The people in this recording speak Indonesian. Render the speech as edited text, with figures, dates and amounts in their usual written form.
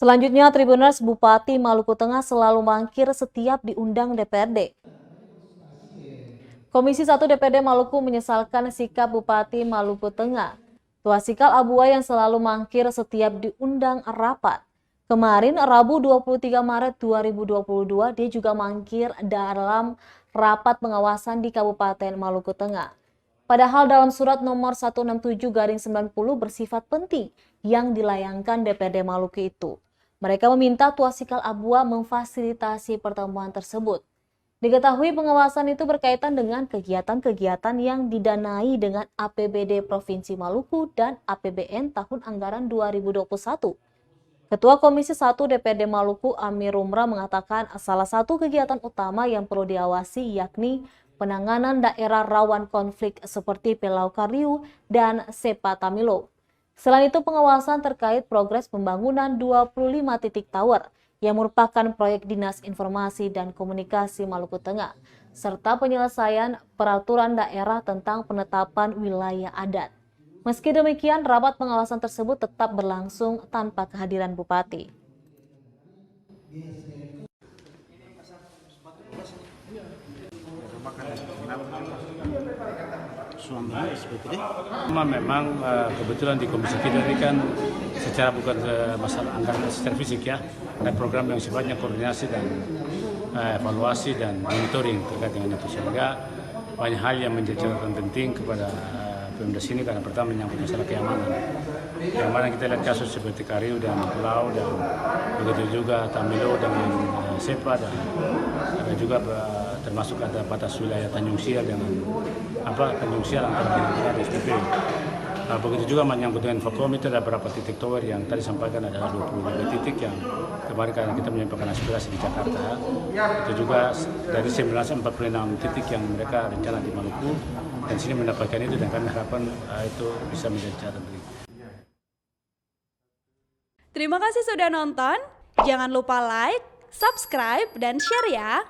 Selanjutnya, Tribuners Bupati Maluku Tengah selalu mangkir setiap diundang DPRD. Komisi 1 DPRD Maluku menyesalkan sikap Bupati Maluku Tengah, Tuasikal Abua yang selalu mangkir setiap diundang rapat. Kemarin, Rabu 23 Maret 2022, dia juga mangkir dalam rapat pengawasan di Kabupaten Maluku Tengah. Padahal dalam surat nomor 167/90 bersifat penting yang dilayangkan DPRD Maluku itu. Mereka meminta Tuasikal Abua memfasilitasi pertemuan tersebut. Diketahui pengawasan itu berkaitan dengan kegiatan-kegiatan yang didanai dengan APBD Provinsi Maluku dan APBN tahun anggaran 2021. Ketua Komisi 1 DPRD Maluku Amir Rumrah mengatakan salah satu kegiatan utama yang perlu diawasi yakni penanganan daerah rawan konflik seperti Pelau Kariu dan Sepa Tamilo. Selain itu, pengawasan terkait progres pembangunan 25 titik tower yang merupakan proyek Dinas Informasi dan Komunikasi Maluku Tengah, serta penyelesaian peraturan daerah tentang penetapan wilayah adat. Meski demikian, rapat pengawasan tersebut tetap berlangsung tanpa kehadiran Bupati. Memang kebetulan di komisi kita ini kan secara bukan masalah anggaran secara fisik ya, ada program yang sifatnya koordinasi dan evaluasi dan monitoring terkait dengan itu, sehingga banyak hal yang menjadi catatan penting kepada Pemda sini karena pertama menyangkut masalah keamanan. Keamanan kita lihat kasus seperti Kariu dan Pulau dan begitu juga Tamilo dengan Sepa dan ada juga termasuk ada batas wilayah Tanjung Sial dengan Tanjung Sial antara dengan SPP. Begitu juga menyangkut dengan Fokom itu ada beberapa titik tower yang tadi sampaikan ada 22 titik yang kemarin karena kita menyampaikan aspirasi di Jakarta. Itu juga dari 946 titik yang mereka rencana di Maluku dan sini mendapatkan itu dan kami harapkan itu bisa menjadi catatan penting. Terima kasih sudah nonton. Jangan lupa like, subscribe, dan share ya.